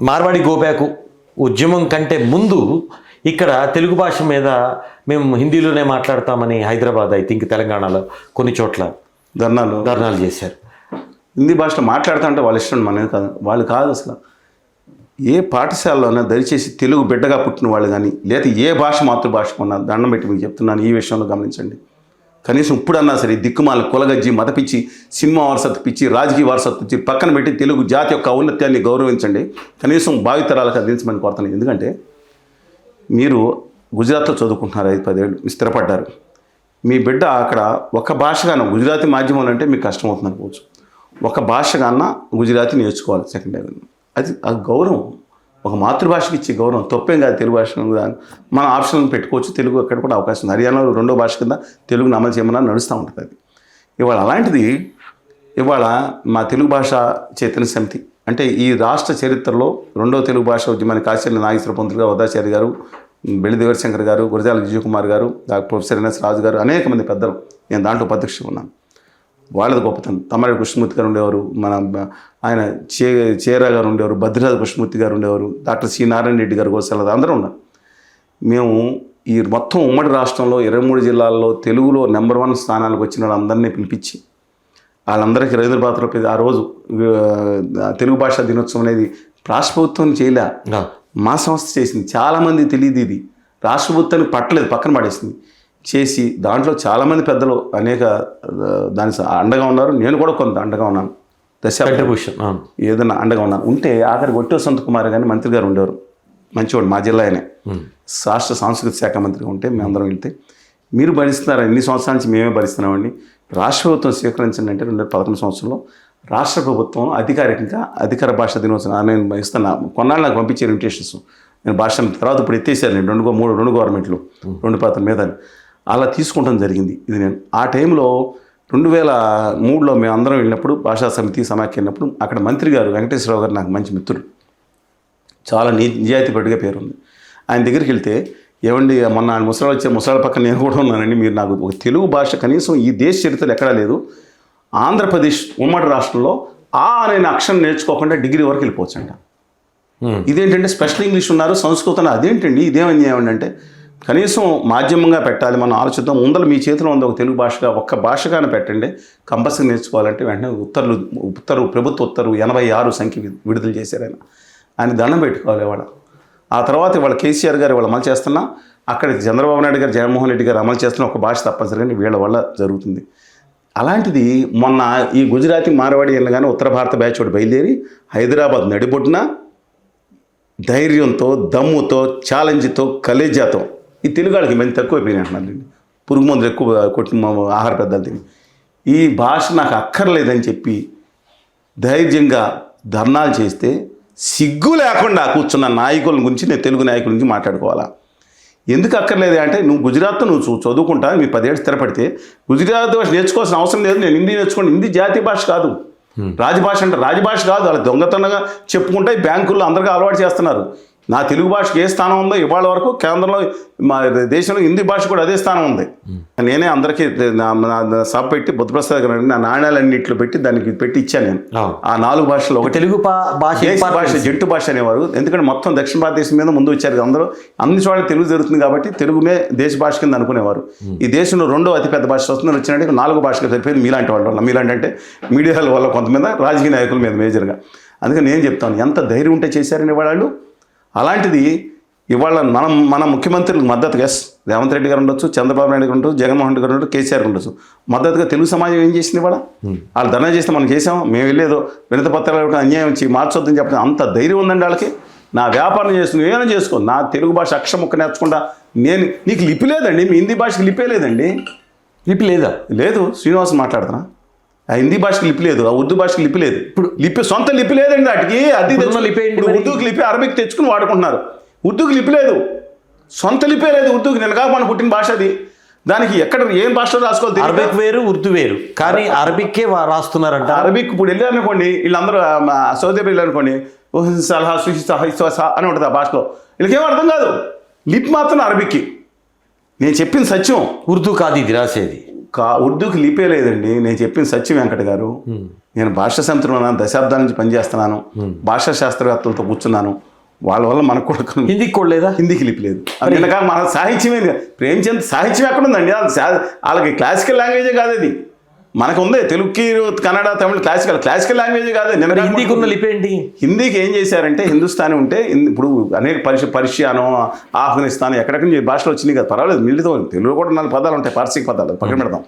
Marwadi go back ఉద్యమం కంటే ముందు ఇక్కడ తెలుగు భాష మీద మేము హిందీలోనే మాట్లాడతామని హైదరాబాద్, ఐ థింక్ తెలంగాణలో కొన్ని చోట్ల ధర్నాలు చేశారు. హిందీ భాషలో మాట్లాడుతూ అంటే వాళ్ళ ఇష్టం, మనది కాదు. వాళ్ళు కాదు అసలు. ఏ పాఠశాలలోనే దయచేసి తెలుగు బిడ్డగా పుట్టిన వాళ్ళు కానీ, లేదా ఏ భాష మాతృభాషకు ఉన్న దండం పెట్టి మీకు చెప్తున్నాను, ఈ విషయంలో గమనించండి. కనీసం ఇప్పుడన్నా సరే దిక్కుమాల కులగజ్జి, మతపిచ్చి, సినిమా వారసత్వ పిచ్చి, రాజకీయ వారసత్వ పిచ్చి పక్కన పెట్టి తెలుగు జాతి యొక్క ఔన్నత్యాన్ని గౌరవించండి. కనీసం భావితరాలకు అందించమని కోరుతాను. ఎందుకంటే మీరు గుజరాత్లో చదువుకుంటున్నారు, 5-10 ఏళ్ళు స్థిరపడ్డారు. మీ బిడ్డ అక్కడ ఒక భాషగాన గుజరాతీ మాధ్యమం అంటే మీకు కష్టం అవుతుంది అనుకోవచ్చు. ఒక భాషగాన గుజరాతీ నేర్చుకోవాలి సెకండ్ ఇయర్. అది గౌరవం, ఒక మాతృభాషకి ఇచ్చే గౌరవం. తప్పేం కాదు. తెలుగు భాష మన ఆప్షన్ పెట్టుకోవచ్చు. తెలుగు అక్కడ కూడా అవకాశం ఉంది. హర్యానాలో 2వ భాష కింద తెలుగుని అమలు చేయమన్నా నడుస్తూ ఉంటుంది. అది ఇవాళ అలాంటిది ఇవాళ మా తెలుగు భాష చైతన్య సమితి అంటే ఈ రాష్ట్ర చరిత్రలో 2వ తెలుగు భాష ఉద్యమాన్ని కాశీల నాగేశ్వర పంతులు గారు, వద్దాచారి గారు, బెల్లి దేవరశంకర్ గారు, గురజాల విజయ్ కుమార్ గారు, డాక్టర్ ప్రొఫెసర్ ఎన్ఎస్ రాజు గారు, అనేక మంది పెద్దలు, నేను దాంట్లో ఉపాధ్యక్షుడు ఉన్నాను. వాళ్ళది గొప్పతనం. తమ్మారెడ్డి కృష్ణమూర్తి గారు ఉండేవారు, మన ఆయన చేరా గారు ఉండేవారు, భద్రరాజు కృష్ణమూర్తి గారు ఉండేవారు, డాక్టర్ సి నారాయణ రెడ్డి గారు, గోశాల, అందరూ ఉన్నారు. మేము ఈ మొత్తం ఉమ్మడి రాష్ట్రంలో 23 జిల్లాల్లో తెలుగులో నెంబర్ 1 స్థానాలకు వచ్చిన వాళ్ళందరినీ పిలిపించి వాళ్ళందరికీ రవీంద్రభారతిలో ఆ రోజు తెలుగు భాషా దినోత్సవం అనేది రాష్ట్ర ప్రభుత్వం చేయలే, మా సంస్థ చేసింది. చాలామంది తెలియదు ఇది. రాష్ట్ర ప్రభుత్వానికి పట్టలేదు, పక్కన పడేసింది. చేసి దాంట్లో చాలామంది పెద్దలు అనేక దానికి అండగా ఉన్నారు. నేను కూడా కొంత అండగా ఉన్నాను. ఏదైనా అండగా ఉన్నాను. ఉంటే ఆఖరికి ఒట్టో సంత కుమార్ గారిని మంత్రి గారు ఉండేవారు, మంచివాడు, మా జిల్లా ఆయనే, రాష్ట్ర సాంస్కృతిక శాఖ మంత్రిగా ఉంటే మేమందరం వెళ్తే, మీరు భరిస్తున్నారు, ఇన్ని సంవత్సరాల నుంచి మేమే భరిస్తున్నామండి, రాష్ట్ర ప్రభుత్వం స్వీకరించండి అంటే 2011 సంవత్సరంలో రాష్ట్ర ప్రభుత్వం అధికారికంగా అధికార భాషా దినోత్సవం నేను ఇస్తున్నా. కొన్నాళ్ళు నాకు పంపించారు ఇన్విటేషన్స్. నేను భాష తర్వాత ఇప్పుడు ఎత్తేసారు. నేను 2 గవర్నమెంట్లు 2 పాత్ర మీద అలా తీసుకుంటాం జరిగింది. ఇది నేను ఆ టైంలో 2003లో మేము అందరం వెళ్ళినప్పుడు భాషా సమితి సమాఖ్య వెళ్ళినప్పుడు అక్కడ మంత్రి గారు వెంకటేశ్వరరావు గారు నాకు మంచి మిత్రుడు, చాలా నిజాయితీపడిగా పేరు ఉంది. ఆయన దగ్గరికి వెళ్తే, ఏమండి మొన్న ఆయన ముసలాళ్ళ పక్కన నేను కూడా ఉన్నానండి, మీరు నాకు ఒక తెలుగు భాష కనీసం ఈ దేశ చరిత్రలో ఎక్కడా లేదు, ఆంధ్రప్రదేశ్ ఉమ్మడి రాష్ట్రంలో అనే అక్షరం నేర్చుకోకుండా డిగ్రీ వరకు వెళ్ళిపోవచ్చంట. ఇదేంటంటే స్పెషల్ ఇంగ్లీష్ ఉన్నారు, సంస్కృతం, అదేంటండి ఇదేమని అంటే కనీసం మాధ్యమంగా పెట్టాలి, మనం ఆలోచిద్దాం. ముందర మీ చేతిలో ఉంది ఒక తెలుగు భాషగా, ఒక్క భాషగానే పెట్టండి, కంపల్సరీ నేర్చుకోవాలంటే వెంటనే ప్రభుత్వ ఉత్తర్వు 86 సంఖ్య విడుదల చేశారు. ఆయన దండం పెట్టుకోవాలి ఇవాళ. ఆ తర్వాత ఇవాళ కేసీఆర్ గారు ఇవాళ అమలు చేస్తున్నా, అక్కడ చంద్రబాబు నాయుడు గారు, జగన్మోహన్ రెడ్డి గారు అమలు చేస్తున్న ఒక భాష తప్పనిసరిగా వీళ్ళ వల్ల జరుగుతుంది. అలాంటిది మొన్న ఈ గుజరాతీ మార్వాడి వెళ్ళగానే ఉత్తర భారత బ్యాచ్ ఒకటి బయలుదేరి హైదరాబాద్ నడిబొడ్డున ధైర్యంతో, దమ్ముతో, ఛాలెంజ్తో, కలేజాతో, ఈ తెలుగు వాళ్ళకి మంచి తక్కువైపోయినాయి అంటున్నారండి. పురుగు మందులు ఎక్కువ కొట్టిన ఆహార పెద్దలు తిని ఈ భాష నాకు అక్కర్లేదని చెప్పి ధైర్యంగా ధర్నాలు చేస్తే సిగ్గు లేకుండా కూర్చున్న నాయకుల గురించి నేను తెలుగు నాయకుల గురించి మాట్లాడుకోవాలా? ఎందుకు అక్కర్లేదు అంటే, నువ్వు గుజరాత్లో నువ్వు చదువుకుంటా, మీరు 10 ఏళ్ళు స్థిరపడితే గుజరాత్ భాష నేర్చుకోవాల్సిన అవసరం లేదు. నేను హిందీ నేర్చుకోండి. హిందీ జాతీయ భాష కాదు, రాజభాష అంటే రాజభాష కాదు. అలా దొంగతనంగా చెప్పుకుంటే బ్యాంకుల్లో అందరికీ అలవాటు చేస్తున్నారు. నా తెలుగు భాషకు ఏ స్థానం ఉందో ఇవాళ వరకు కేంద్రంలో, మా దేశంలో హిందీ భాష కూడా అదే స్థానం ఉంది. నేనే అందరికీ సభ పెట్టి బుద్ధప్రసాద్ గారు నా నాణ్యాలన్నింటిలో పెట్టి దానికి పెట్టి ఇచ్చాను. నేను ఆ 4 భాషలో ఒక తెలుగు భాష, జట్టు భాష అనేవారు. ఎందుకంటే మొత్తం దక్షిణ భారతదేశం మీద ముందు వచ్చారు అందరూ. అన్ని చోట్ల తెలుగు జరుగుతుంది కాబట్టి తెలుగునే దేశ భాష కింద అనుకునేవారు. ఈ దేశంలో 2వ అతిపెద్ద భాష వస్తుందని వచ్చినట్టు 4వ భాషగా సరిపోయింది మీలాంటి వాళ్ళ వల్ల. మీలాంటి అంటే మీడియాల వల్ల, కొంతమంది రాజకీయ నాయకుల మీద మేజర్గా. అందుకని నేను చెప్తాను, ఎంత ధైర్యం ఉంటే చేశారని వాళ్ళు. అలాంటిది ఇవాళ మన ముఖ్యమంత్రులకు మద్దతుగా రేవంత్ రెడ్డి గారు ఉండొచ్చు, చంద్రబాబు నాయుడు గారు ఉండొచ్చు, జగన్మోహన్ రెడ్డి గారు ఉండొచ్చు, కేసీఆర్ ఉండొచ్చు, మద్దతుగా తెలుగు సమాజం ఏం చేసింది ఇవాళ? వాళ్ళు ధర్నా చేస్తే మనం చేసాం, మేము వెళ్ళేదో వినతి పత్రాలు అన్యాయం వచ్చి మార్చొద్దని చెప్పడం అంత ధైర్యం ఉందండి వాళ్ళకి. నా వ్యాపారం చేస్తుంది, ఏమైనా చేసుకో, నా తెలుగు భాష అక్షరం ముక్క నేర్చుకుంటా. నీకు లిపి లేదండి, మీ హిందీ భాషకి లిపే లేదండి. లిపి లేదా? లేదు. శ్రీనివాసన్ మాట్లాడుతున్నా, ఆ హిందీ భాషకి లిపి లేదు, ఆ ఉర్దూ భాషకి లిపి లేదు. ఇప్పుడు సొంత లిపి లేదండి వాటికి. అది ఇప్పుడు ఉర్దూకి లిపి, అరబిక్ తెచ్చుకుని వాడుకుంటున్నారు. ఉర్దూకి లిపి లేదు, సొంత లిపే లేదు ఉర్దూకి. నేను కాక మన పుట్టిన భాష అది. దానికి ఎక్కడ ఏం భాషలో రాసుకోవాలి? అరబిక్ వేరు, ఉర్దూ వేరు, కానీ అరబిక్కే రాస్తున్నారంట. అరబిక్ ఇప్పుడు వెళ్ళారనుకోండి, వీళ్ళందరూ సౌదీ అరేబియా వెళ్ళారనుకోండి, సలహా సుహిసా అని ఉంటుంది ఆ భాషలో. వీళ్ళకేం అర్థం కాదు, లిప్ మాత్రం అరబిక్కి. నేను చెప్పింది సత్యం. ఉర్దూ కాదు ఇది రాసేది. ఉర్దూకి లిపే లేదండి. నేను చెప్పింది సత్య వెంకట గారు. నేను భాషా సంస్థలో దశాబ్దాల నుంచి పనిచేస్తున్నాను, భాషా శాస్త్రవేత్తలతో కూర్చున్నాను. వాళ్ళ వల్ల మనకు కూడా హిందీకి కూడా లేదా? హిందీకి లిపి లేదు. అందుకని మన సాహిత్యమే ప్రేమచంద్ సాహిత్యం ఎక్కడ ఉందండి? వాళ్ళకి క్లాసికల్ లాంగ్వేజే కాదు అది. మనకు ఉంది తెలుగుకి, కన్నడ, తమిళ క్లాసికల్ లాంగ్వేజే కాదు. హిందీకి ఉన్న లిపి ఏంటి? హిందీకి ఏం చేశారంటే, హిందుస్థానీ ఉంటే ఇప్పుడు అనేక పర్షియాను, ఆఫ్ఘనిస్తాన్ ఎక్కడెక్కడ భాషలు వచ్చినాయి కదా, పర్వాలేదు. మిగిలితో తెలుగులో కూడా 4 పదాలు ఉంటాయి, పార్సీక పదాలు పక్కన పెడతాం.